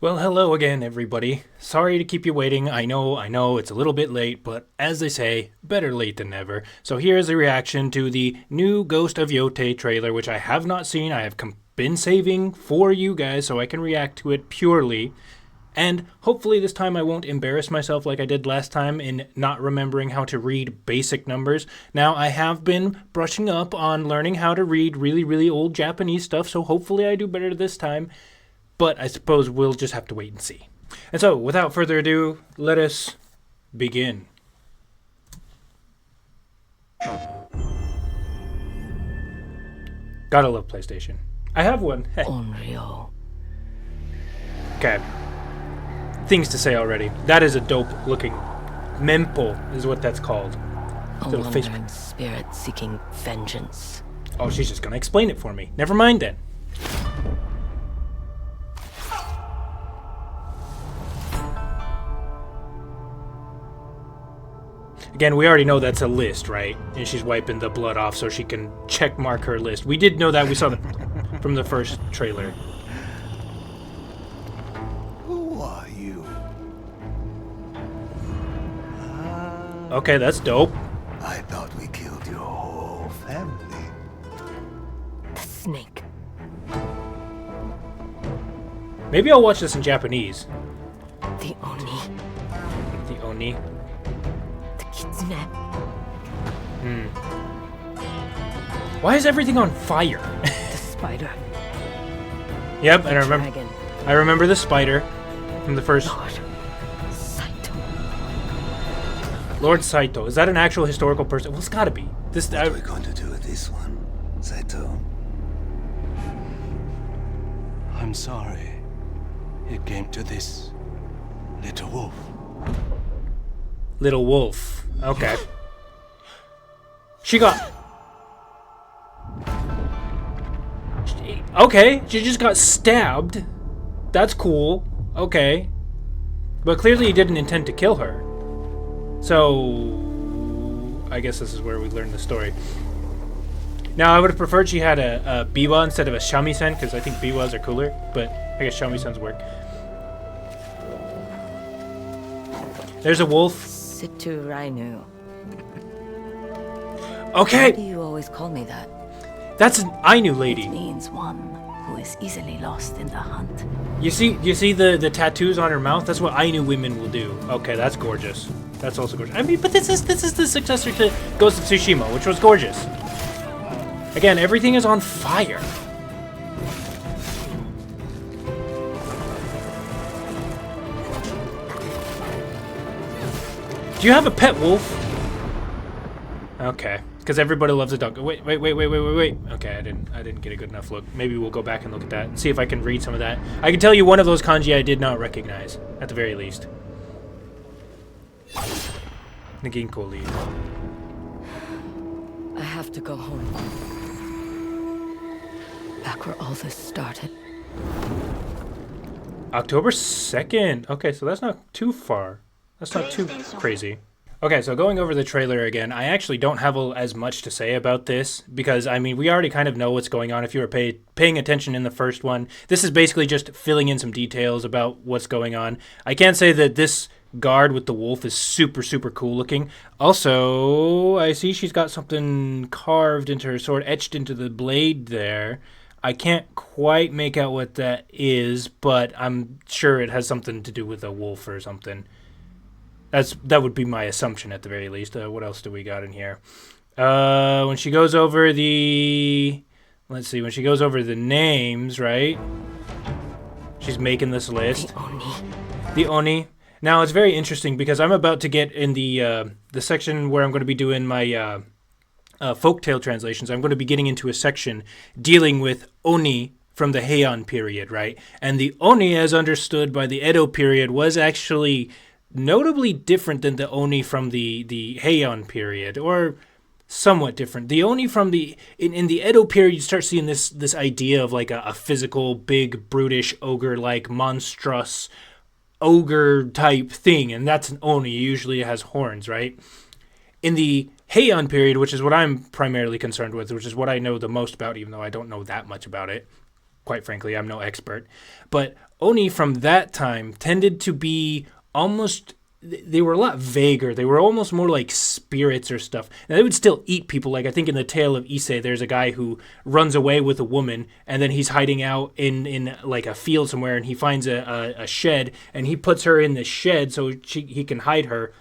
Well, hello again, everybody. Sorry to keep you waiting. I know, it's a little bit late, but as they say, better late than never. So here's a reaction to the new Ghost of Yotei trailer, which I have not seen. I have been saving for you guys so I can react to it purely. And hopefully this time I won't embarrass myself like I did last time in not remembering how to read basic numbers. Now, I have been brushing up on learning how to read really, really old Japanese stuff, so hopefully I do better this time. But I suppose we'll just have to wait and see. And so, without further ado, let us begin. Gotta love PlayStation. I have one. Onryo. Okay. Things to say already. That is a dope looking mempo is what that's called. A Little wandering spirit seeking vengeance. Oh, she's just gonna explain it for me. Never mind then. Again, we already know that's a list, right? And she's wiping the blood off so she can check mark her list. We did know that. We saw that from the first trailer. Who are you? Okay, that's dope. I thought we killed your whole family. The snake. Maybe I'll watch this in Japanese. The Oni. The Oni. The kitsune. Why is everything on fire? The spider. Yep, and Dragon. I remember the spider from the first. Lord. Saito. Lord Saito. Is that an actual historical person? Well, it's gotta be. This. What are we going to do with this one, Saito? I'm sorry. It came to this. Little wolf. Little wolf. Okay. She got. Okay, she just got stabbed. That's cool. Okay. But clearly he didn't intend to kill her. So, I guess this is where we learn the story. Now, I would have preferred she had a biwa instead of a shamisen, because I think biwas are cooler, but I guess shamisens work. There's a wolf. Situ Rainu. Okay, Why do you always call me that? that's an Ainu lady. It means one who is easily lost in the hunt. You see the tattoos on her mouth? That's what Ainu women will do. Okay, that's gorgeous. That's also gorgeous. I mean, but this is the successor to Ghost of Tsushima, which was gorgeous. Again, everything is on fire. Do you have a pet wolf? Okay, because everybody loves a dog. Wait. Okay, I didn't get a good enough look. Maybe we'll go back and look at that and see if I can read some of that. I can tell you one of those kanji I did not recognize, at the very least. The ginkgo leaf. I have to go home. Back where all this started. October 2nd. Okay, so that's not too far. That's not too crazy. Okay, so going over the trailer again, I actually don't have as much to say about this because, I mean, we already kind of know what's going on if you were paying attention in the first one. This is basically just filling in some details about what's going on. I can't say that this guard with the wolf is super, super cool looking. Also, I see she's got something carved into her sword, etched into the blade there. I can't quite make out what that is, but I'm sure it has something to do with a wolf or something. That would be my assumption at the very least. What else do we got in here? When she goes over the... Let's see. When she goes over the names, right? She's making this list. The Oni. The Oni. Now, it's very interesting because I'm about to get in the section where I'm going to be doing my folktale translations. I'm going to be getting into a section dealing with Oni from the Heian period, right? And the Oni, as understood by the Edo period, was actually notably different than the Oni from the Heian period, or somewhat different. The Oni from in the Edo period, you start seeing this idea of like a physical, big, brutish, ogre-like, monstrous, ogre-type thing, and that's an Oni. Usually it has horns, right? In the Heian period, which is what I'm primarily concerned with, which is what I know the most about, even though I don't know that much about it, quite frankly, I'm no expert, but Oni from that time tended to be almost, they were a lot vaguer. They were almost more like spirits or stuff. Now, they would still eat people. Like, I think in the tale of Issei, there's a guy who runs away with a woman, and then he's hiding out in like a field somewhere, and he finds a shed, and he puts her in the shed so he can hide her.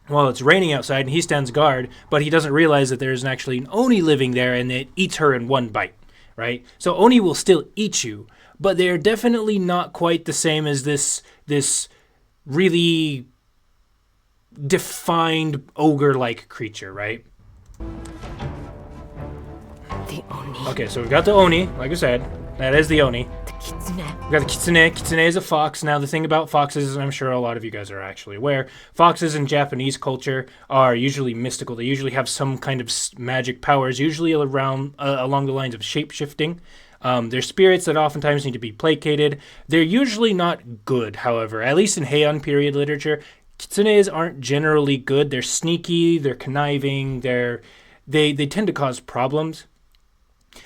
Well, it's raining outside, and he stands guard, but he doesn't realize that there's actually an Oni living there, and it eats her in one bite, right? So Oni will still eat you, but they're definitely not quite the same as this really defined ogre-like creature, right? The Oni. Okay, so we got the Oni, like I said. That is the Oni. The kitsune. We got the kitsune. Kitsune is a fox. Now, the thing about foxes, and I'm sure a lot of you guys are actually aware, foxes in Japanese culture are usually mystical. They usually have some kind of magic powers, usually around along the lines of shape-shifting. They're spirits that oftentimes need to be placated. They're usually not good, however. At least in Heian period literature, kitsunes aren't generally good. They're sneaky, they're conniving, they tend to cause problems.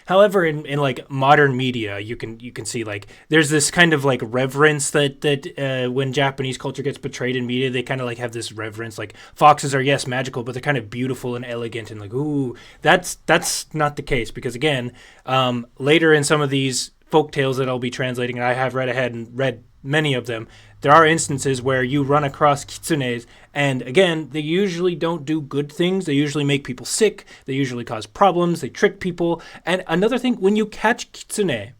However, in like modern media, you can see like there's this kind of like reverence that when Japanese culture gets portrayed in media, they kind of like have this reverence. Like foxes are, yes, magical, but they're kind of beautiful and elegant and like, ooh, that's not the case, because again, later in some of these folk tales that I'll be translating, and I have read ahead and read many of them, there are instances where you run across kitsunes, and again, they usually don't do good things. They usually make people sick. They usually cause problems. They trick people. And another thing, when you catch kitsune,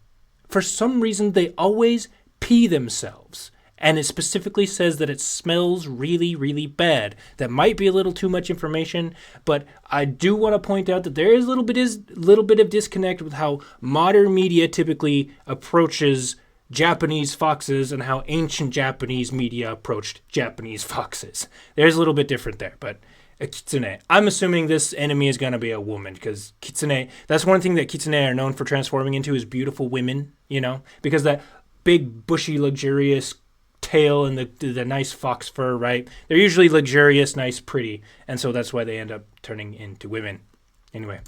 for some reason, they always pee themselves. And it specifically says that it smells really, really bad. That might be a little too much information, but I do want to point out that there is a little bit of disconnect with how modern media typically approaches Japanese foxes and how ancient Japanese media approached Japanese foxes. There's a little bit different there, but a kitsune. I'm assuming this enemy is going to be a woman, because kitsune, that's one thing that kitsune are known for transforming into, is beautiful women, because that big, bushy, luxurious tail and the nice fox fur, right? They're usually luxurious, nice, pretty, and so that's why they end up turning into women. Anyway.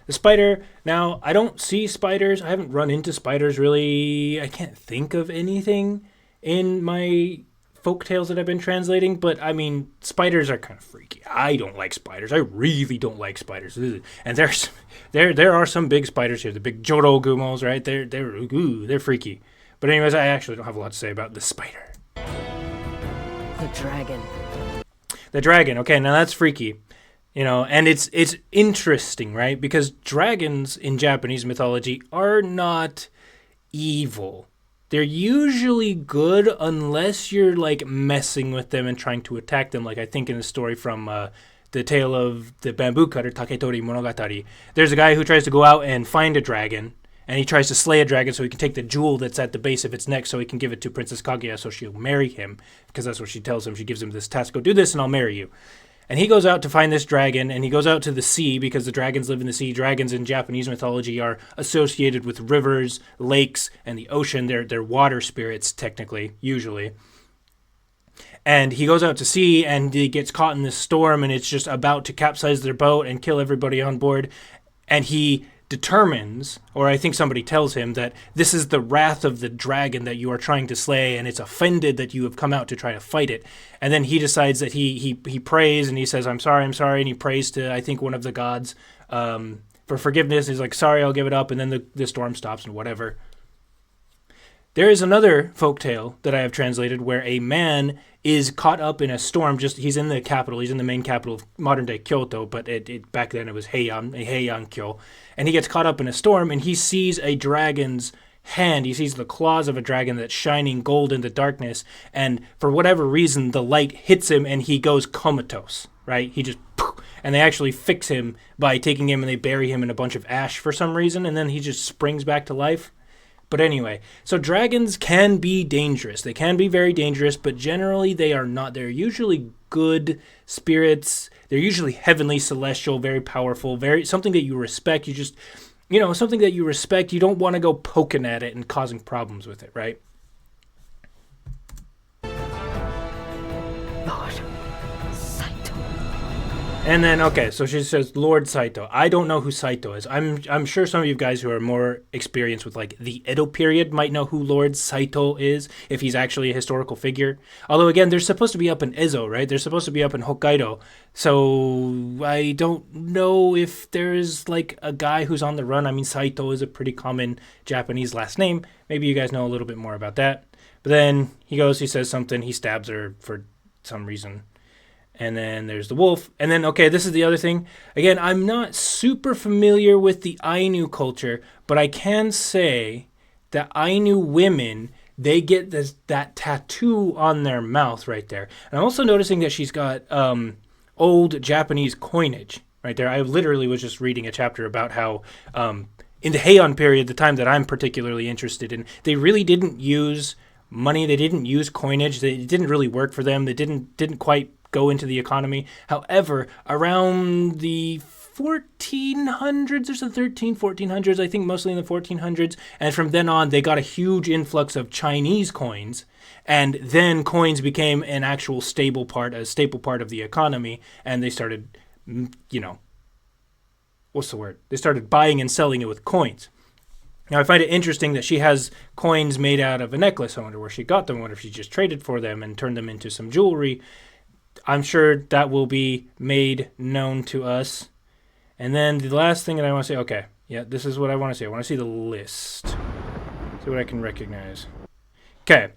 The spider. Now, I don't see spiders. I haven't run into spiders really. I can't think of anything in my folk tales that I've been translating, but I mean, spiders are kind of freaky. I don't like spiders. I really don't like spiders. And there are some big spiders here. The big jorogumos, right? They're freaky. But anyways, I actually don't have a lot to say about the spider. The dragon. The dragon. Okay, now that's freaky. And it's interesting, right? Because dragons in Japanese mythology are not evil. They're usually good unless you're like messing with them and trying to attack them. Like I think in the story from the tale of the bamboo cutter, Taketori Monogatari, there's a guy who tries to go out and find a dragon, and he tries to slay a dragon so he can take the jewel that's at the base of its neck so he can give it to Princess Kaguya so she'll marry him, because that's what she tells him. She gives him this task: go do this and I'll marry you. And he goes out to find this dragon, and he goes out to the sea because the dragons live in the sea. Dragons in Japanese mythology are associated with rivers, lakes, and the ocean. They're water spirits, technically, usually. And he goes out to sea, and he gets caught in this storm, and it's just about to capsize their boat and kill everybody on board. And he determines, or I think somebody tells him, that this is the wrath of the dragon that you are trying to slay, and it's offended that you have come out to try to fight it. And then he decides that he prays, and he says, I'm sorry, and he prays to, I think, one of the gods for forgiveness. He's like, sorry, I'll give it up, and then the storm stops and whatever. There is another folktale that I have translated where a man is caught up in a storm. He's in the capital. He's in the main capital of modern-day Kyoto, but back then it was Heian-kyo. And he gets caught up in a storm, and he sees a dragon's hand. He sees the claws of a dragon that's shining gold in the darkness, and for whatever reason, the light hits him, and he goes comatose, right? He just... And they actually fix him by taking him, and they bury him in a bunch of ash for some reason, and then he just springs back to life. But anyway, so dragons can be dangerous. They can be very dangerous, but generally they are not. They're usually good spirits. They're usually heavenly, celestial, very powerful, something that you respect. You just, something that you respect. You don't want to go poking at it and causing problems with it, right? Lord Saito. And then, okay, so she says Lord Saito. I don't know who Saito is. I'm sure some of you guys who are more experienced with like the Edo period might know who Lord Saito is, if he's actually a historical figure. Although again, they're supposed to be up in Ezo, right? They're supposed to be up in Hokkaido. So I don't know if there's like a guy who's on the run. I mean, Saito is a pretty common Japanese last name. Maybe you guys know a little bit more about that. But then he says something, he stabs her for some reason. And then there's the wolf. And then, okay, this is the other thing. Again, I'm not super familiar with the Ainu culture, but I can say that Ainu women, they get that tattoo on their mouth right there. And I'm also noticing that she's got old Japanese coinage right there. I literally was just reading a chapter about how in the Heian period, the time that I'm particularly interested in, they really didn't use money. They didn't use coinage. It didn't really work for them. They didn't quite go into the economy. However, around the 1400s, there's the 1400s, I think mostly in the 1400s, and from then on they got a huge influx of Chinese coins, and then coins became an actual staple part of the economy, and they started, what's the word? They started buying and selling it with coins. Now, I find it interesting that she has coins made out of a necklace. I wonder where she got them. I wonder if she just traded for them and turned them into some jewelry. I'm sure that will be made known to us. And then the last thing that I want to say, okay, yeah, this is what I want to see. I want to see the list. See what I can recognize. Okay,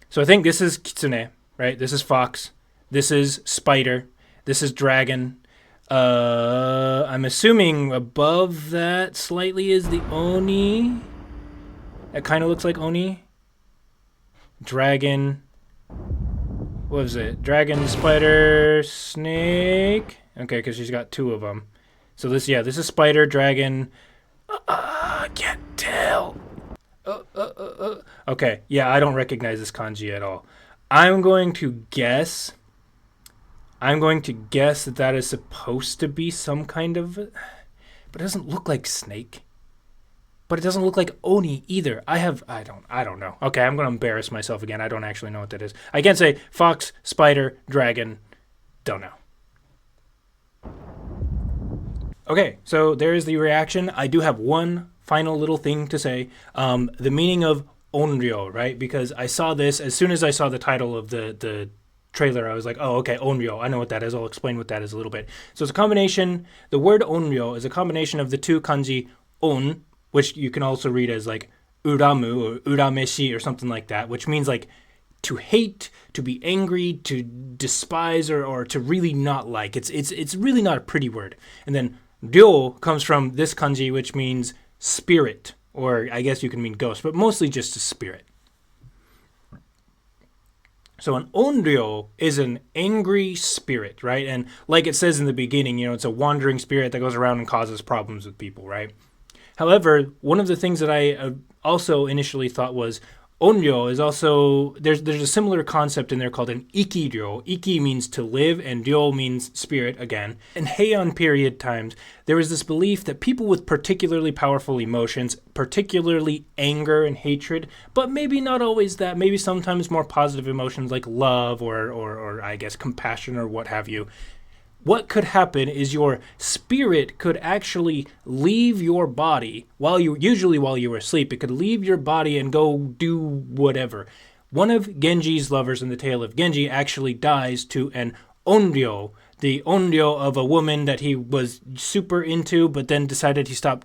so I think this is kitsune, right? This is fox. This is spider. This is dragon. I'm assuming above that slightly is the oni. That kind of looks like oni. Dragon. What was it? Dragon, spider, snake. Okay, because she's got two of them. So this is spider, dragon. I can't tell. Okay, yeah, I don't recognize this kanji at all. I'm going to guess that is supposed to be some kind of, but it doesn't look like snake. But it doesn't look like oni either. I don't know. Okay, I'm going to embarrass myself again. I don't actually know what that is. I can say fox, spider, dragon. Don't know. Okay, so there's the reaction. I do have one final little thing to say. The meaning of onryo, right? Because I saw this, as soon as I saw the title of the trailer, I was like, oh, okay, onryo. I know what that is. I'll explain what that is a little bit. So it's a combination, the word onryo is a combination of the two kanji on, which you can also read as like uramu or urameshi or something like that, which means like to hate, to be angry, to despise, or to really not like. It's really not a pretty word. And then ryo comes from this kanji, which means spirit, or I guess you can mean ghost, but mostly just a spirit. So an onryo is an angry spirit, right? And like it says in the beginning, it's a wandering spirit that goes around and causes problems with people, right? However, one of the things that I also initially thought was onryo is also, there's a similar concept in there called an ikiryo. Iki means to live, and ryo means spirit again. In Heian period times, there was this belief that people with particularly powerful emotions, particularly anger and hatred, but maybe not always that, maybe sometimes more positive emotions like love or I guess compassion or what have you. What could happen is your spirit could actually leave your body while you were asleep. It could leave your body and go do whatever. One of Genji's lovers in the tale of Genji actually dies to an onryo, the onryo of a woman that he was super into, but then decided he stop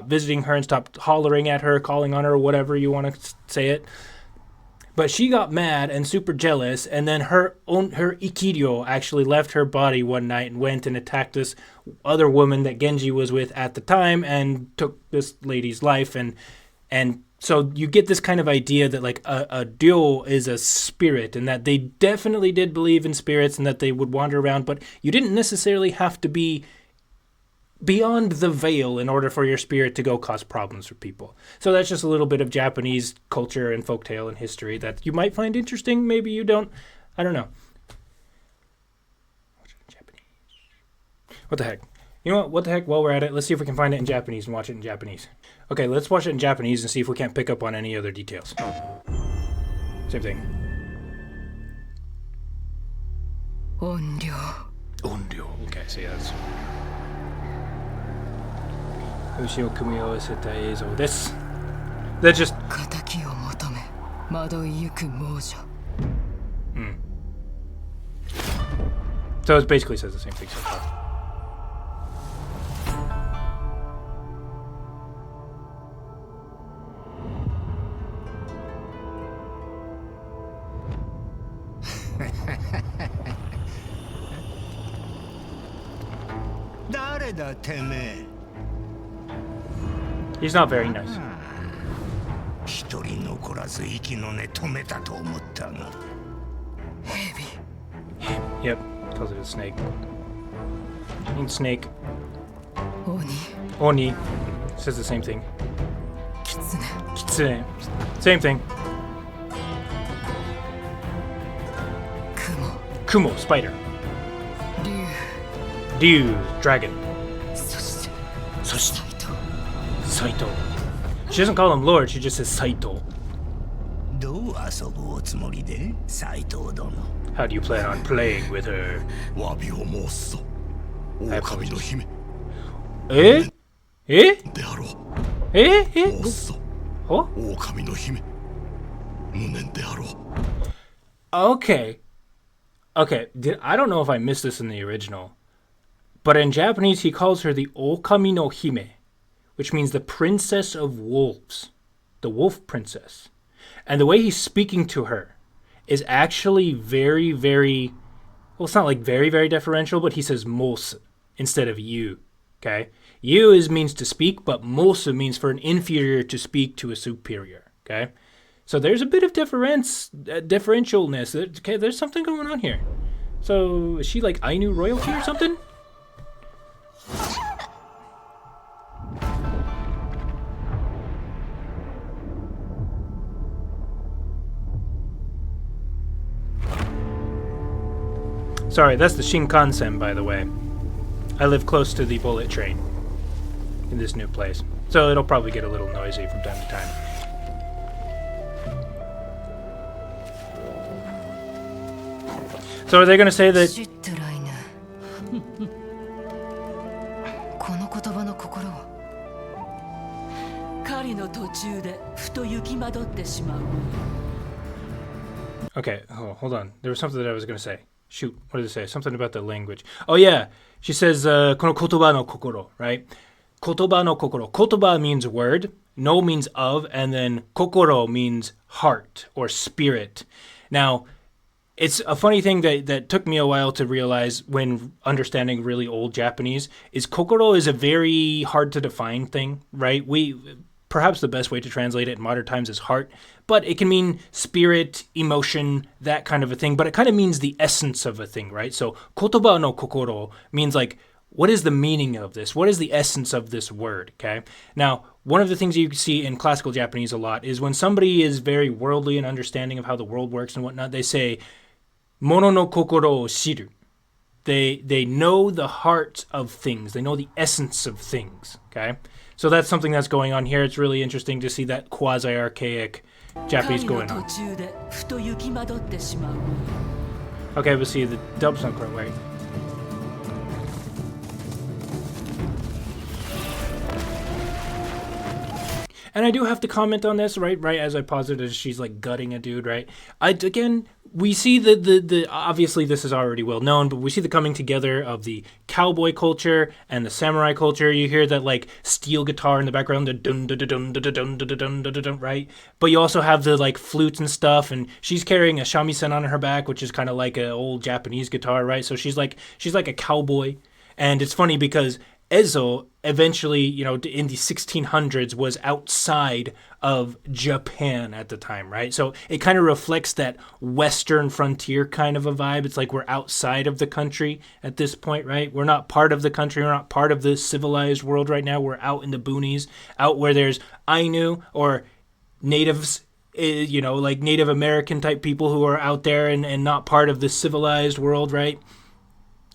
visiting her and stopped hollering at her, calling on her, whatever you want to say it. But she got mad and super jealous, and then her ikiryo actually left her body one night and went and attacked this other woman that Genji was with at the time and took this lady's life. And so you get this kind of idea that like a ryo is a spirit, and that they definitely did believe in spirits and that they would wander around, but you didn't necessarily have to be beyond the veil in order for your spirit to go cause problems for people. So that's just a little bit of Japanese culture and folktale and history that you might find interesting. Maybe you don't. I don't know. What the heck? You know what? What the heck? While we're at it, let's see if we can find it in Japanese and watch it in Japanese. Okay, let's watch it in Japanese and see if we can't pick up on any other details. Same thing. Onryo. onryo. Okay, so yeah, that's... 牛を組み合わせた映像です。That just... 仇を求め惑いゆく亡者 So it basically says the same thing so far. He's not very nice. 一人残らず息の根止めたと思ったが Yep, calls it a snake. Means snake. 鬼 Oni says the same thing. 狐 Kitsune. Same thing. 雲 Kumo, spider. 竜 Ryu, dragon. そして Soshi, サイト Saito. She doesn't call him Lord, she just says Saito. どう遊ぶおつもりで斎藤殿 How do you plan on playing with her? 詫びを申すぞ狼の姫 Eh? Eh? であろう Eh? Eh? 申すぞ Oh? 狼の姫無念であろう Okay. Okay, I don't know if I missed this in the original, but in Japanese he calls her the Okami no Hime, which means the princess of wolves, the wolf princess. And the way he's speaking to her is actually very, very, well, it's not like very, very deferential, but he says mos instead of you, okay? You means to speak, but mos means for an inferior to speak to a superior, okay? So there's a bit of differentialness. Okay, there's something going on here. So is she like Ainu royalty or something? Sorry, that's the Shinkansen, by the way. I live close to the bullet train in this new place, so it'll probably get a little noisy from time to time. So are they going to say that... シュットライヌこの言葉の心は狩りの途中でふと行き惑ってしまう Okay, hold on. There was something that I was going to say. Shoot, what did it say? Something about the language. Oh, yeah. She says, この言葉の心, right? 言葉の心. Kotoba means word, no means of, and then kokoro means heart or spirit. Now, it's a funny thing that took me a while to realize when understanding really old Japanese is kokoro is a very hard to define thing, right? Perhaps the best way to translate it in modern times is heart, but it can mean spirit, emotion, that kind of a thing, but it kind of means the essence of a thing, right? So kotoba no kokoro means like, what is the meaning of this? What is the essence of this word, okay? Now, one of the things you see in classical Japanese a lot is when somebody is very worldly and understanding of how the world works and whatnot, they say, mono no kokoro o shiru. They know the heart of things. They know the essence of things, okay? So that's something that's going on here. It's really interesting to see that quasi-archaic Japanese going on. 狩りの途中でふと行き惑ってしまう Okay, but see, the dub's not quite right. And I do have to comment on this, right as I posited, she's like gutting a dude, right? Again, we see the obviously this is already well known, but we see the coming together of the cowboy culture and the samurai culture. You hear that like steel guitar in the background, the dun dun dun dun dun dun dun dun dun, right? But you also have the like flutes and stuff, and she's carrying a shamisen on her back, which is kind of like an old Japanese guitar, right? So she's like a cowboy, and it's funny because Ezo eventually, you know, in the 1600s was outside of Japan at the time, right? So it kind of reflects that Western frontier kind of a vibe. It's like we're outside of the country at this point, right? We're not part of the country. We're not part of the civilized world right now. We're out in the boonies, out where there's Ainu or natives, you know, like Native American type people who are out there and not part of the civilized world, right?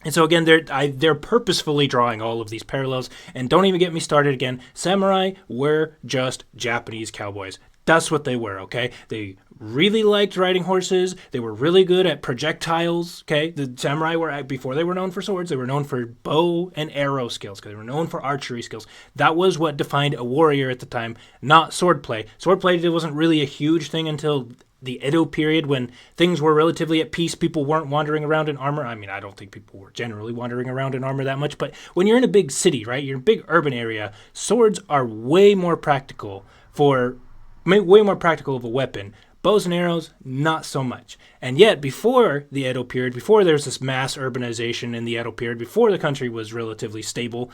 And so again, they're purposefully drawing all of these parallels. And don't even get me started again. Samurai were just Japanese cowboys. That's what they were, okay? They really liked riding horses. They were really good at projectiles, okay? The samurai were, before they were known for swords, they were known for bow and arrow skills, because they were known for archery skills. That was what defined a warrior at the time, not swordplay. Swordplay wasn't really a huge thing until the Edo period, when things were relatively at peace. People weren't wandering around in armor. I mean, I don't think people were generally wandering around in armor that much, but when you're in a big city, right, you're in a big urban area, swords are way more practical of a weapon. Bows and arrows, not so much. And yet, before the Edo period, before there was this mass urbanization in the Edo period, before the country was relatively stable,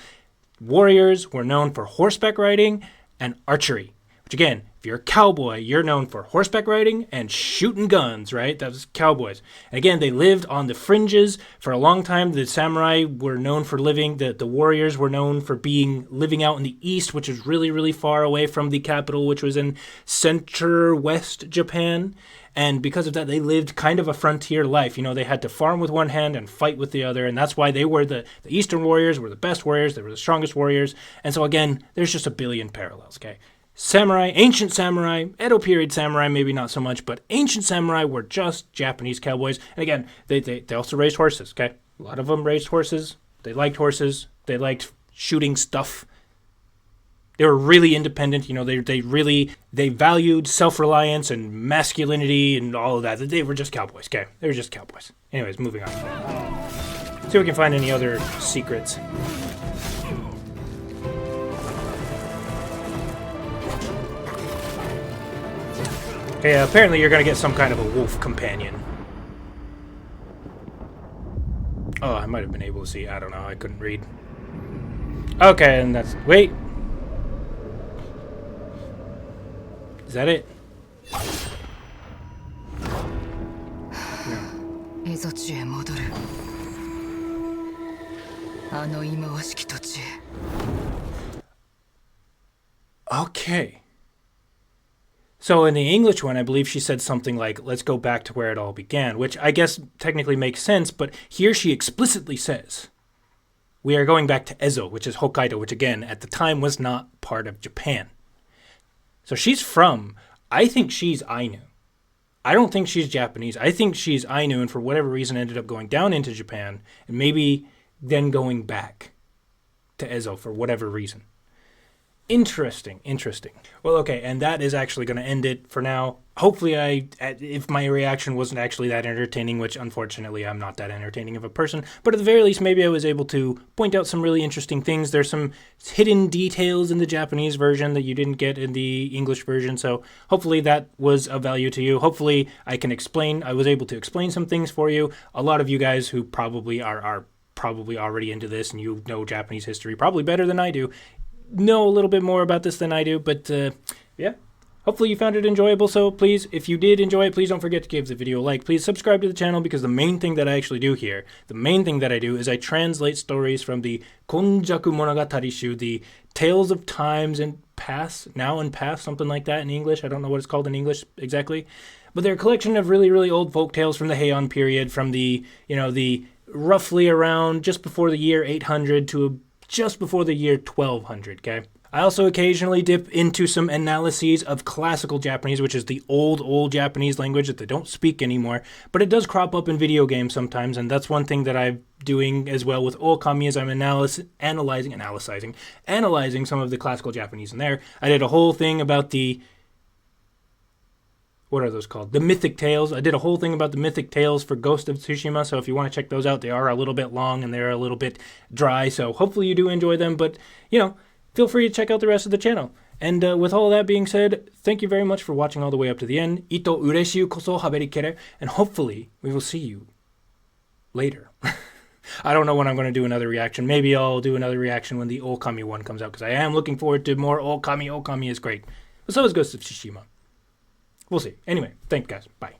warriors were known for horseback riding and archery. Which again, if you're a cowboy, you're known for horseback riding and shooting guns, right? That was cowboys. And again, they lived on the fringes for a long time. The samurai were known for living, the warriors were known for living out in the east, which is really, really far away from the capital, which was in center-west Japan. And because of that, they lived kind of a frontier life. You know, they had to farm with one hand and fight with the other. And that's why they were the Eastern warriors were the best warriors. They were the strongest warriors. And so again, there's just a billion parallels, okay? Samurai, ancient samurai, Edo period samurai, maybe not so much, but ancient samurai were just Japanese cowboys. And again, they also raised horses, okay? A lot of them raised horses. They liked horses. They liked shooting stuff. They were really independent. You know, they valued self-reliance and masculinity and all of that. They were just cowboys, okay? They were just cowboys. Anyways, moving on. See if we can find any other secrets. Okay, apparently you're going to get some kind of a wolf companion. Oh, I might have been able to see. I don't know. I couldn't read. Okay, and that's... Wait. Is that it? No. 蝦夷地へ戻る。あの忌まわしき土地へ。 Okay. So in the English one, I believe she said something like, let's go back to where it all began, which I guess technically makes sense, but here she explicitly says, we are going back to Ezo, which is Hokkaido, which again, at the time was not part of Japan. So I think she's Ainu. I don't think she's Japanese. I think she's Ainu, and for whatever reason ended up going down into Japan, and maybe then going back to Ezo for whatever reason. Interesting. Well, okay, and that is actually going to end it for now. Hopefully if my reaction wasn't actually that entertaining, which unfortunately I'm not that entertaining of a person, but at the very least maybe I was able to point out some really interesting things. There's some hidden details in the Japanese version that you didn't get in the English version, so hopefully that was of value to you. Hopefully I was able to explain some things for you. A lot of you guys who probably are probably already into this and you know Japanese history probably better than I do, know a little bit more about this than I do, but yeah, hopefully you found it enjoyable. So please, if you did enjoy it, please don't forget to give the video a like. Please subscribe to the channel, because the main thing that I actually do here, is I translate stories from the Konjaku Monogatari Shu, the Tales of Times and Past, Now and Past, something like that in English. I don't know what it's called in English exactly, but they're a collection of really, really old folk tales from the Heian period, from the roughly around just before the year 800 to just before the year 1200, okay? I also occasionally dip into some analyses of classical Japanese, which is the old Japanese language that they don't speak anymore, but it does crop up in video games sometimes, and that's one thing that I'm doing as well with Okami, is I'm analyzing some of the classical Japanese in there. I did a whole thing about what are those called? The mythic tales. I did a whole thing about the mythic tales for Ghost of Tsushima, so if you want to check those out, they are a little bit long and they're a little bit dry, so hopefully you do enjoy them, but, feel free to check out the rest of the channel. And with all that being said, thank you very much for watching all the way up to the end. Ito ureshiu koso haberikere, and hopefully we will see you later. I don't know when I'm going to do another reaction. Maybe I'll do another reaction when the Okami one comes out, because I am looking forward to more Okami. Okami is great. But so is Ghost of Tsushima. We'll see. Anyway, thanks, guys. Bye.